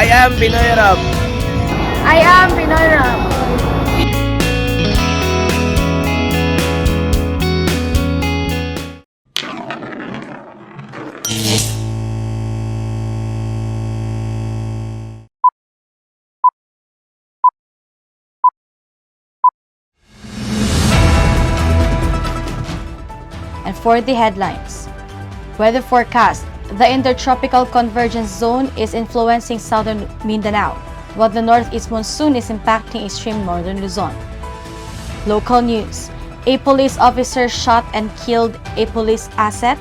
I am Pinoy Rob. I am Pinoy Rob. And for the headlines, weather forecast, the intertropical convergence zone is influencing southern Mindanao, while the Northeast Monsoon is impacting extreme northern Luzon. Local news, a police officer shot and killed a police asset.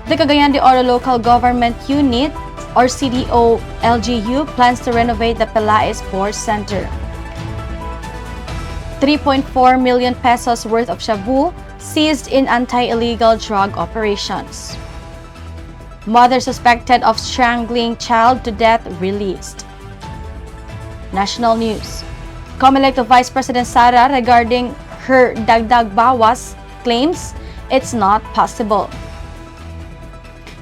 The Cagayan De Oro Local Government Unit, or CDO LGU, plans to renovate the Pelaez Sports Center. 3.4 million pesos worth of shabu seized in anti-illegal drug operations. Mother suspected of strangling child to death released. National news. Comelec to Vice President Sara regarding her dagdag-bawas claims it's not possible.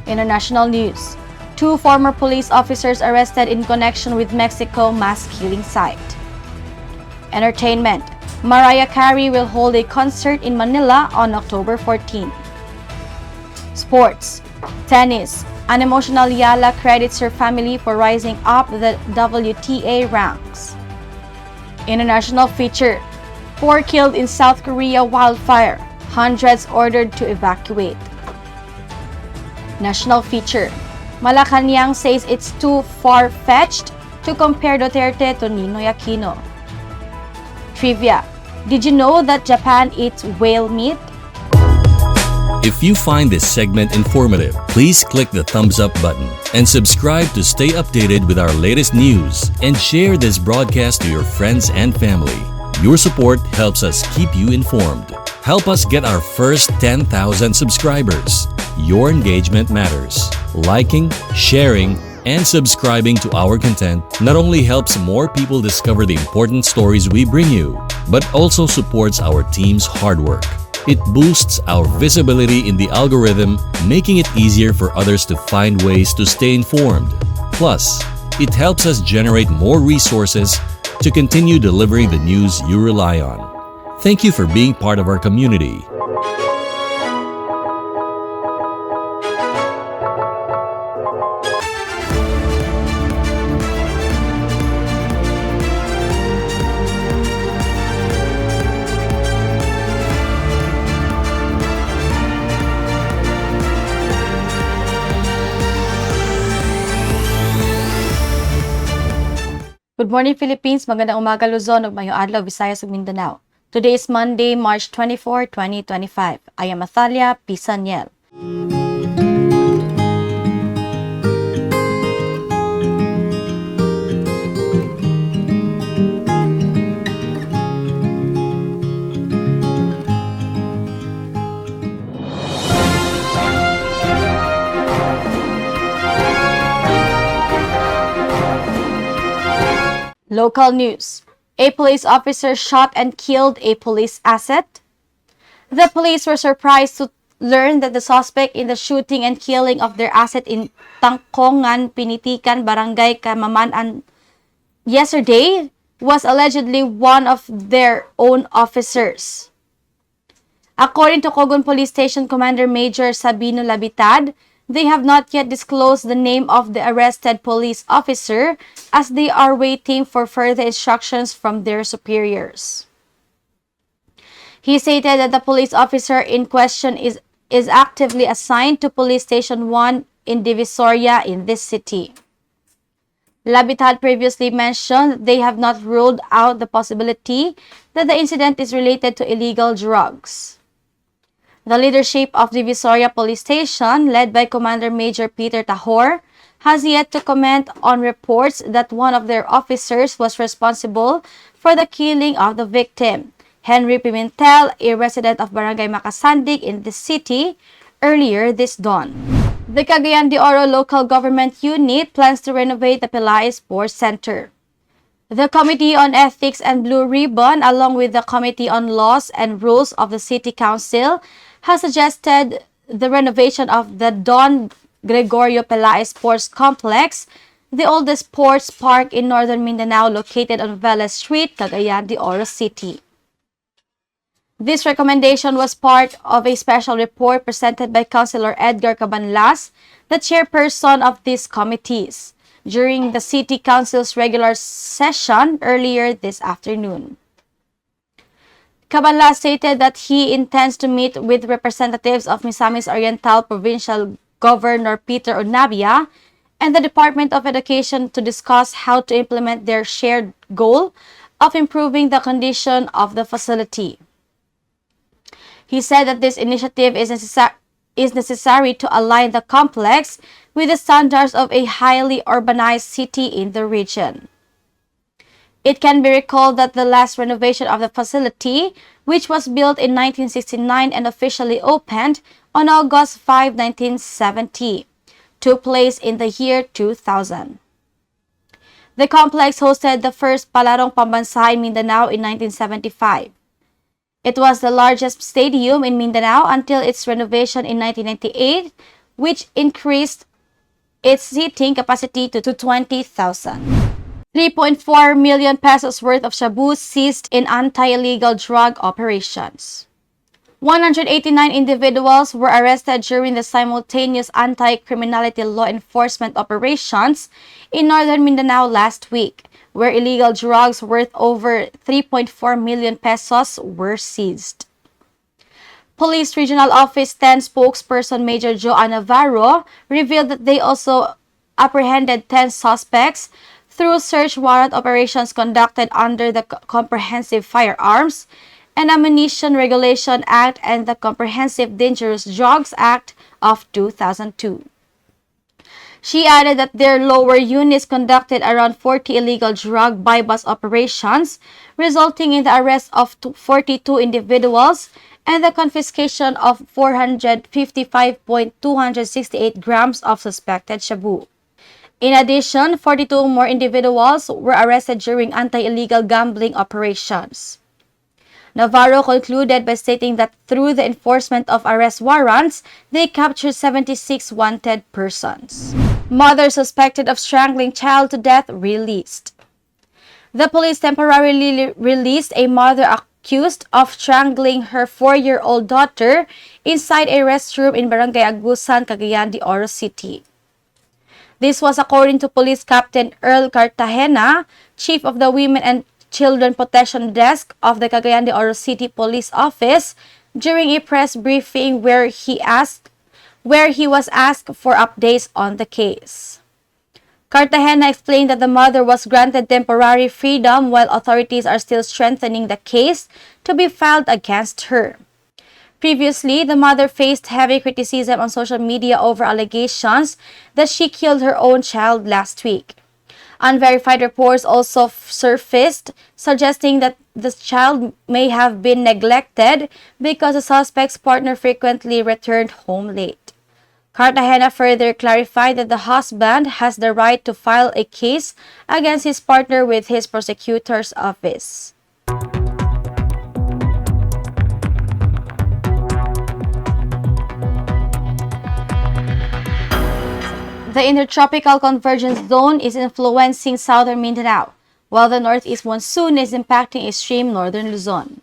International news. 2 former police officers arrested in connection with Mexico mass killing site. Entertainment. Mariah Carey will hold a concert in Manila on October 14. Sports. Tennis. An emotional Eala credits her family for rising up the WTA ranks. International feature. 4 killed in South Korea wildfire. Hundreds ordered to evacuate. National feature. Malacañang says it's too far-fetched to compare Duterte to Ninoy Aquino. Trivia. Did you know that Japan eats whale meat? If you find this segment informative, please click the thumbs up button and subscribe to stay updated with our latest news, and share this broadcast to your friends and family. Your support helps us keep you informed. Help us get our first 10,000 subscribers. Your engagement matters. Liking, sharing, and subscribing to our content not only helps more people discover the important stories we bring you, but also supports our team's hard work. It boosts our visibility in the algorithm, making it easier for others to find ways to stay informed. Plus, it helps us generate more resources to continue delivering the news you rely on. Thank you for being part of our community. Good morning, Philippines. Magandang umaga, Luzon, ug mayong adlaw, Visayas ug Mindanao. Today is Monday, March 24, 2025. I am Athalia Pisaniel. Local news. A police officer shot and killed a police asset. The police were surprised to learn that the suspect in the shooting and killing of their asset in Tangkongan, Pinitikan, Barangay Kamaman yesterday was allegedly one of their own officers. According to Cogon Police Station Commander Major Sabino Labitad, they have not yet disclosed the name of the arrested police officer as they are waiting for further instructions from their superiors. He stated that the police officer in question is actively assigned to Police Station 1 in Divisoria in this city. Labitad previously mentioned that they have not ruled out the possibility that the incident is related to illegal drugs. The leadership of Divisoria Police Station, led by Commander Major Peter Tahor, has yet to comment on reports that one of their officers was responsible for the killing of the victim, Henry Pimentel, a resident of Barangay Macasandig in the city, earlier this dawn. The Cagayan De Oro Local Government Unit plans to renovate the Pelaez Sports Center. The Committee on Ethics and Blue Ribbon, along with the Committee on Laws and Rules of the City Council, has suggested the renovation of the Don Gregorio Pelaez Sports Complex the oldest sports park in northern Mindanao located on Vélez Street, Cagayan De Oro City. This recommendation was part of a special report presented by Councilor Edgar Cabanlas, the chairperson of these committees, during the City Council's regular session earlier this afternoon. Cabanlas stated that he intends to meet with representatives of Misamis Oriental Provincial Governor Peter Onabia and the Department of Education to discuss how to implement their shared goal of improving the condition of the facility. He said that this initiative is necessary to align the complex with the standards of a highly urbanized city in the region. It can be recalled that the last renovation of the facility, which was built in 1969 and officially opened on August 5, 1970, took place in the year 2000. The complex hosted the first Palarong Pambansa in Mindanao in 1975. It was the largest stadium in Mindanao until its renovation in 1998, which increased its seating capacity to 20,000. 3.4 million pesos worth of shabu seized in anti-illegal drug operations. 189 individuals were arrested during the simultaneous anti-criminality law enforcement operations in northern Mindanao last week, where illegal drugs worth over 3.4 million pesos were seized. Police Regional Office 10 spokesperson Major Joan Navarro revealed that they also apprehended 10 suspects through search warrant operations conducted under the Comprehensive Firearms and Ammunition Regulation Act and the Comprehensive Dangerous Drugs Act of 2002. She added that their lower units conducted around 40 illegal drug buy-bust operations, resulting in the arrest of 42 individuals and the confiscation of 455.268 grams of suspected shabu. In addition, 42 more individuals were arrested during anti-illegal gambling operations. Navarro concluded by stating that through the enforcement of arrest warrants, they captured 76 wanted persons. Mother suspected of strangling child to death released. The police temporarily released a mother accused of strangling her 4-year-old daughter inside a restroom in Barangay Agusan, Cagayan de Oro City. This was according to Police Captain Earl Cartagena, Chief of the Women and Children Protection Desk of the Cagayan de Oro City Police Office, during a press briefing where he was asked for updates on the case. Cartagena explained that the mother was granted temporary freedom while authorities are still strengthening the case to be filed against her. Previously, the mother faced heavy criticism on social media over allegations that she killed her own child last week. Unverified reports also surfaced, suggesting that the child may have been neglected because the suspect's partner frequently returned home late. Cartagena further clarified that the husband has the right to file a case against his partner with his prosecutor's office. The Intertropical Convergence Zone is influencing southern Mindanao, while the Northeast Monsoon is impacting extreme northern Luzon.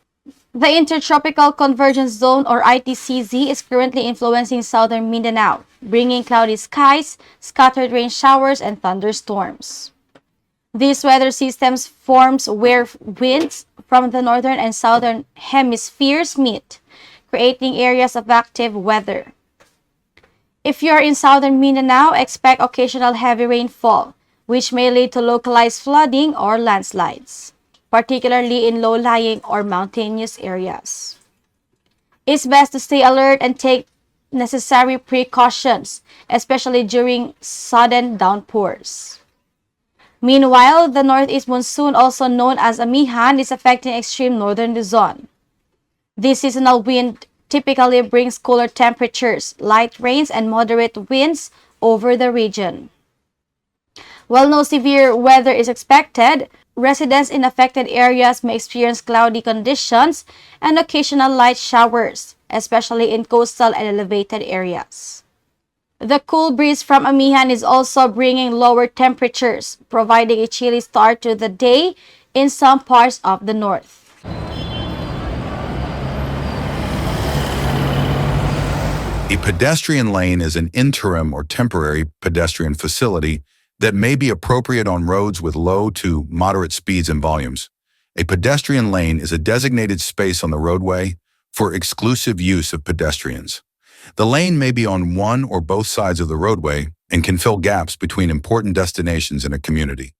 The Intertropical Convergence Zone, or ITCZ, is currently influencing southern Mindanao, bringing cloudy skies, scattered rain showers, and thunderstorms. These weather systems forms where winds from the northern and southern hemispheres meet, creating areas of active weather. If you are in southern Mindanao, expect occasional heavy rainfall, which may lead to localized flooding or landslides, particularly in low-lying or mountainous areas. It's best to stay alert and take necessary precautions, especially during sudden downpours. Meanwhile, the Northeast Monsoon, also known as Amihan, is affecting extreme northern Luzon. This seasonal wind typically brings cooler temperatures, light rains, and moderate winds over the region. While no severe weather is expected, residents in affected areas may experience cloudy conditions and occasional light showers, especially in coastal and elevated areas. The cool breeze from Amihan is also bringing lower temperatures, providing a chilly start to the day in some parts of the north. A pedestrian lane is an interim or temporary pedestrian facility that may be appropriate on roads with low to moderate speeds and volumes. A pedestrian lane is a designated space on the roadway for exclusive use of pedestrians. The lane may be on one or both sides of the roadway and can fill gaps between important destinations in a community.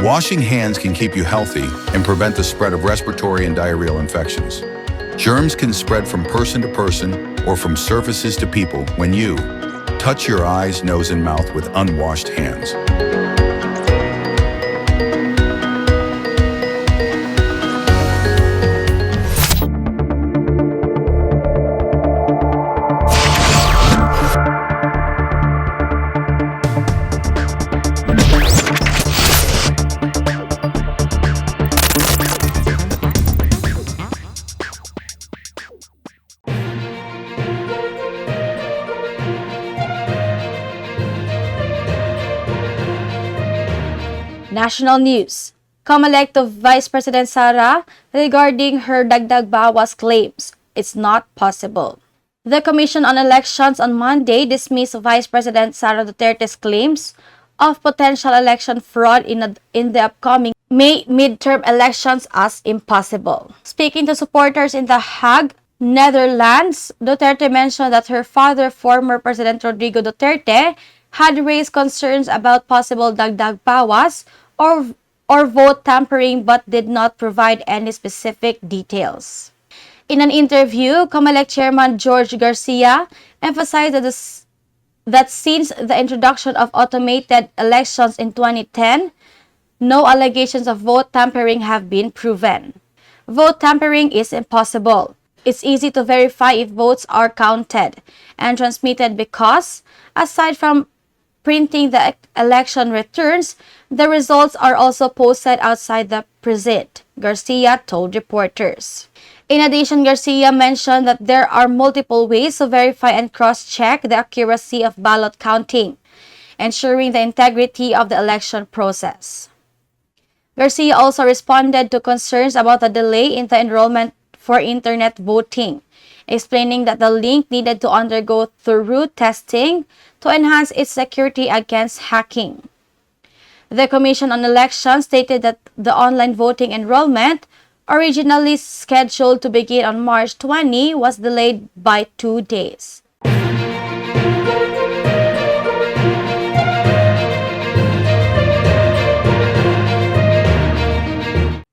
Washing hands can keep you healthy and prevent the spread of respiratory and diarrheal infections. Germs can spread from person to person or from surfaces to people when you touch your eyes, nose, and mouth with unwashed hands. National news. Comelec to Vice President Sara regarding her dagdag-bawas claims. It's not possible. The Commission on Elections on Monday dismissed Vice President Sara Duterte's claims of potential election fraud in the upcoming May midterm elections as impossible. Speaking to supporters in The Hague, Netherlands, Duterte mentioned that her father, former President Rodrigo Duterte, had raised concerns about possible dagdag-bawas or vote tampering but did not provide any specific details. In an interview, Comelec Chairman George Garcia emphasized that since the introduction of automated elections in 2010, no allegations of vote tampering have been proven. Vote tampering is impossible. It's easy to verify if votes are counted and transmitted because, aside from printing the election returns, the results are also posted outside the precinct, Garcia told reporters. In addition, Garcia mentioned that there are multiple ways to verify and cross-check the accuracy of ballot counting, ensuring the integrity of the election process. Garcia also responded to concerns about the delay in the enrollment for internet voting, explaining that the link needed to undergo thorough testing to enhance its security against hacking. The Commission on Elections stated that the online voting enrollment, originally scheduled to begin on March 20, was delayed by 2 days.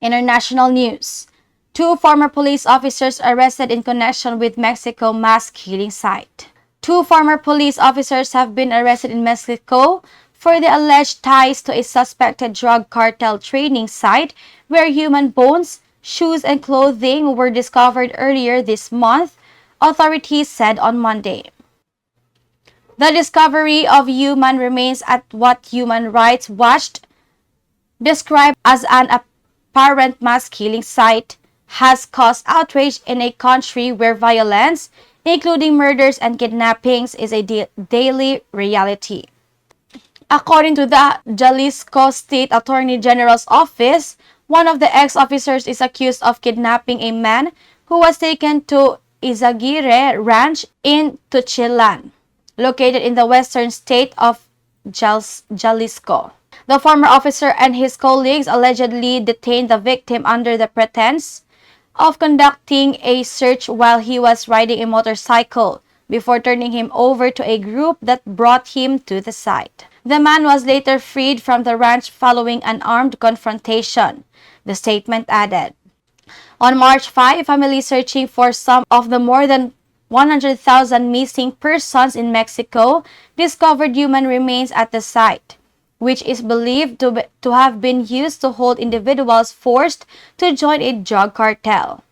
International news. 2 former police officers arrested in connection with Mexico mass killing site. 2 former police officers have been arrested in Mexico for the alleged ties to a suspected drug cartel training site where human bones, shoes, and clothing were discovered earlier this month, authorities said on Monday. The discovery of human remains at what Human Rights Watch described as an apparent mass killing site has caused outrage in a country where violence, including murders and kidnappings, is a daily reality. According to the Jalisco State Attorney General's office, one of the ex-officers is accused of kidnapping a man who was taken to Izaguirre Ranch in Tuchilan, located in the western state of Jalisco. The former officer and his colleagues allegedly detained the victim under the pretense of conducting a search while he was riding a motorcycle before turning him over to a group that brought him to the site. The man was later freed from the ranch following an armed confrontation, the statement added. On March 5, families searching for some of the more than 100,000 missing persons in Mexico discovered human remains at the site, which is believed to have been used to hold individuals forced to join a drug cartel.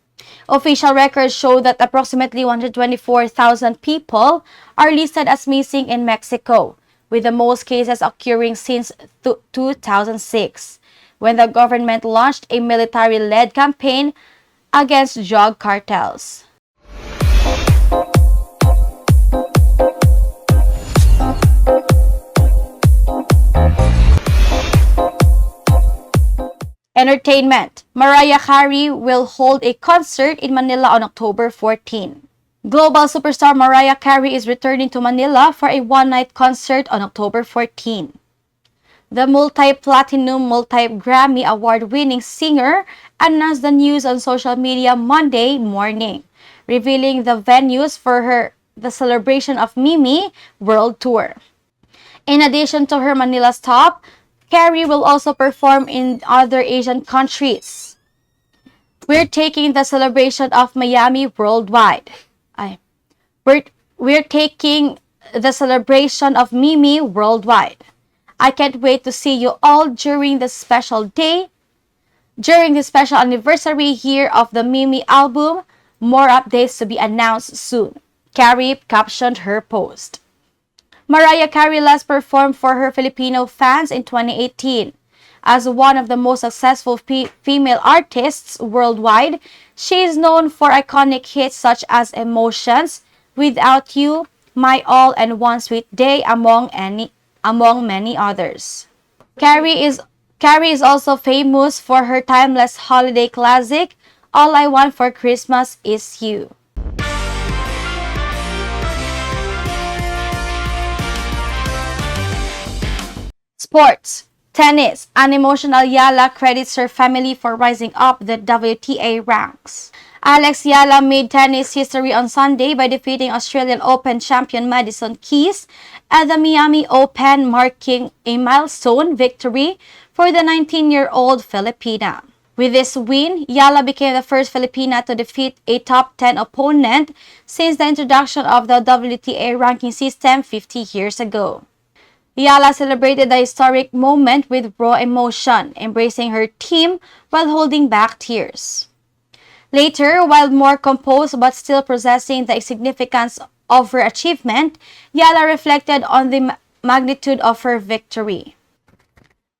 Official records show that approximately 124,000 people are listed as missing in Mexico, with the most cases occurring since 2006, when the government launched a military-led campaign against drug cartels. Entertainment. Mariah Carey will hold a concert in Manila on October 14. Global superstar Mariah Carey is returning to Manila for a one-night concert on October 14. The multi-platinum, multi-Grammy award-winning singer announced the news on social media Monday morning, revealing the venues for the Celebration of Mimi World Tour. In addition to her Manila stop, Carey will also perform in other Asian countries. We're taking the Celebration of Miami worldwide. We're taking the Celebration of Mimi worldwide. I can't wait to see you all during the special day, during the special anniversary year of the Mimi album. More updates to be announced soon, Carey captioned her post. Mariah Carey last performed for her Filipino fans in 2018. As one of the most successful female artists worldwide, she is known for iconic hits such as Emotions, Without You, My All, and One Sweet Day, among many others. Carey is also famous for her timeless holiday classic, All I Want for Christmas Is You. Sports. Tennis. Unemotional Eala credits her family for rising up the WTA ranks. Alex Eala made tennis history on Sunday by defeating Australian Open champion Madison Keys at the Miami Open, marking a milestone victory for the 19-year-old Filipina. With this win, Eala became the first Filipina to defeat a top 10 opponent since the introduction of the WTA ranking system 50 years ago. Eala celebrated the historic moment with raw emotion, embracing her team while holding back tears. Later, while more composed but still possessing the significance of her achievement, Eala reflected on the magnitude of her victory.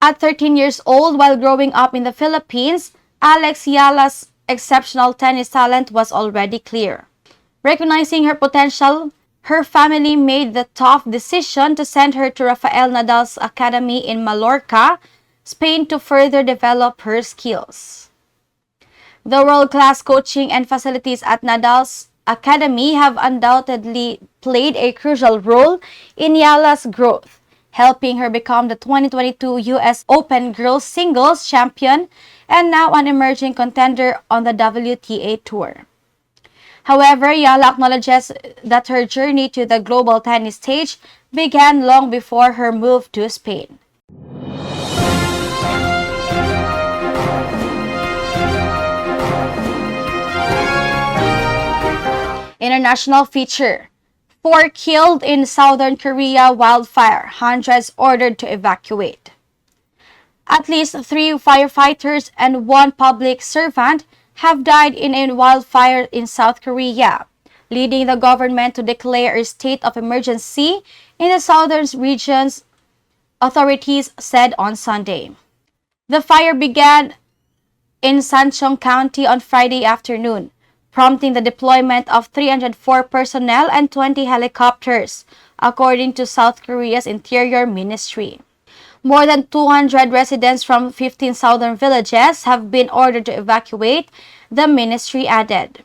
At 13 years old, while growing up in the Philippines, Alex Eala's exceptional tennis talent was already clear. Recognizing her potential, her family made the tough decision to send her to Rafael Nadal's academy in Mallorca, Spain, to further develop her skills. The world-class coaching and facilities at Nadal's academy have undoubtedly played a crucial role in Eala's growth, helping her become the 2022 US Open Girls Singles Champion and now an emerging contender on the WTA Tour. However, Eala acknowledges that her journey to the global tennis stage began long before her move to Spain. International feature. 4 killed in Southern Korea wildfire, hundreds ordered to evacuate. At least 3 firefighters and 1 public servant have died in a wildfire in South Korea, leading the government to declare a state of emergency in the southern regions, authorities said on Sunday. The fire began in Sancheong County on Friday afternoon, prompting the deployment of 304 personnel and 20 helicopters, according to South Korea's Interior Ministry. More than 200 residents from 15 southern villages have been ordered to evacuate, the ministry added.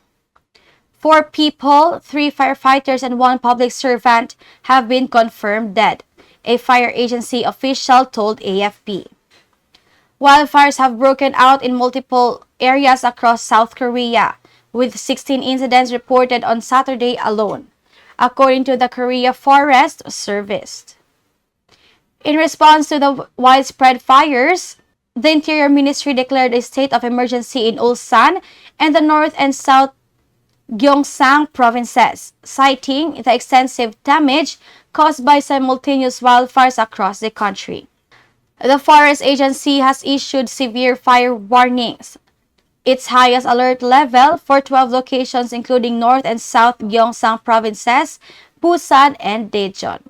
4 people, 3 firefighters, and 1 public servant have been confirmed dead, a fire agency official told AFP. Wildfires have broken out in multiple areas across South Korea, with 16 incidents reported on Saturday alone, according to the Korea Forest Service. In response to the widespread fires, the Interior Ministry declared a state of emergency in Ulsan and the North and South Gyeongsang provinces, citing the extensive damage caused by simultaneous wildfires across the country. The Forest Agency has issued severe fire warnings, its highest alert level, for 12 locations including North and South Gyeongsang provinces, Busan, and Daejeon.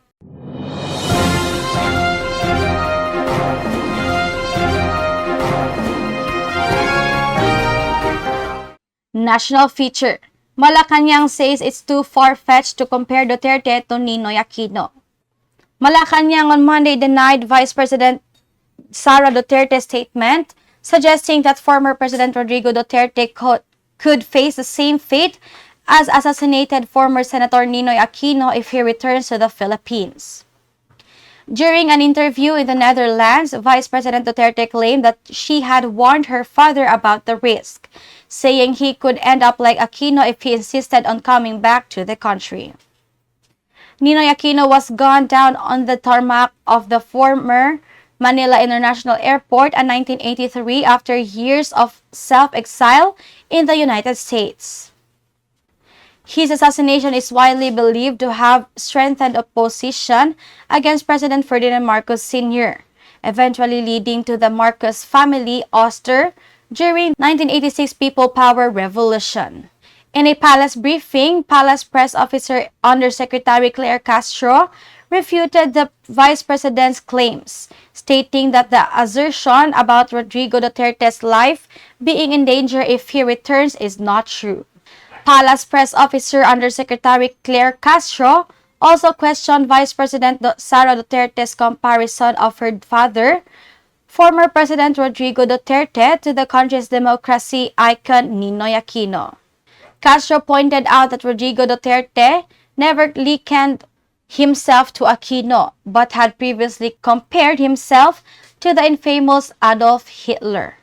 National Feature. Malacañang says it's too far-fetched to compare Duterte to Ninoy Aquino. Malacañang on Monday denied Vice President Sara Duterte's statement, suggesting that former President Rodrigo Duterte could face the same fate as assassinated former Senator Ninoy Aquino if he returns to the Philippines. During an interview in the Netherlands, Vice President Duterte claimed that she had warned her father about the risk, saying he could end up like Aquino if he insisted on coming back to the country. Ninoy Aquino was gunned down on the tarmac of the former Manila International Airport in 1983 after years of self-exile in the United States. His assassination is widely believed to have strengthened opposition against President Ferdinand Marcos Sr., eventually leading to the Marcos family ouster during 1986 People Power Revolution. In a palace briefing, Palace Press Officer Undersecretary Claire Castro refuted the Vice President's claims, stating that the assertion about Rodrigo Duterte's life being in danger if he returns is not true. Palace Press Officer Undersecretary Claire Castro also questioned Vice President Sara Duterte's comparison of her father, former President Rodrigo Duterte, to the country's democracy icon Ninoy Aquino. Castro pointed out that Rodrigo Duterte never likened himself to Aquino, but had previously compared himself to the infamous Adolf Hitler.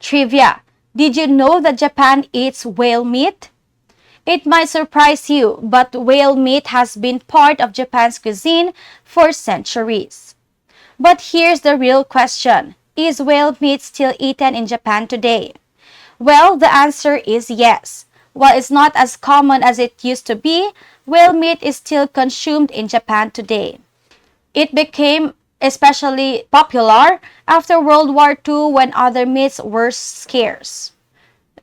Trivia: did you know that Japan eats whale meat? It might surprise you, but whale meat has been part of Japan's cuisine for centuries. But here's the real question: is whale meat still eaten in Japan today? Well, the answer is yes. While it's not as common as it used to be, whale meat is still consumed in Japan today. It became especially popular after World War II when other meats were scarce.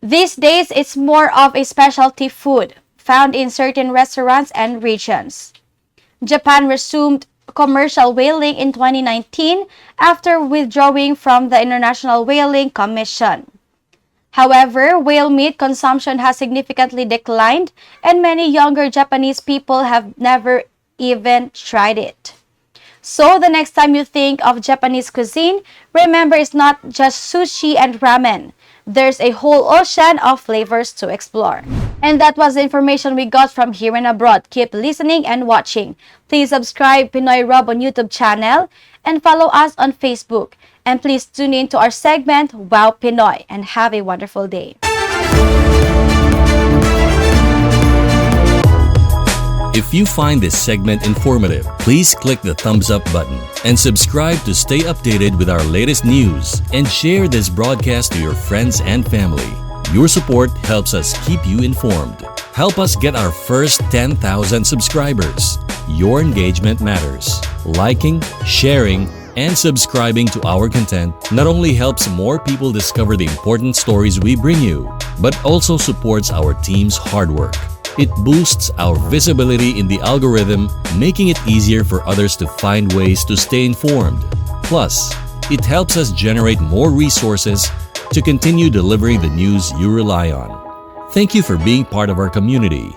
These days, it's more of a specialty food found in certain restaurants and regions. Japan resumed commercial whaling in 2019 after withdrawing from the International Whaling Commission. However, whale meat consumption has significantly declined, and many younger Japanese people have never even tried it. So the next time you think of Japanese cuisine, remember it's not just sushi and ramen. There's a whole ocean of flavors to explore. And that was the information we got from here and abroad. Keep listening and watching. Please subscribe Pinoy Rob on YouTube channel and follow us on Facebook. And please tune in to our segment, Wow Pinoy, and have a wonderful day. If you find this segment informative, please click the thumbs up button and subscribe to stay updated with our latest news, and share this broadcast to your friends and family. Your support helps us keep you informed. Help us get our first 10,000 subscribers. Your engagement matters. Liking, sharing, and subscribing to our content not only helps more people discover the important stories we bring you, but also supports our team's hard work. It boosts our visibility in the algorithm, making it easier for others to find ways to stay informed. Plus, it helps us generate more resources to continue delivering the news you rely on. Thank you for being part of our community.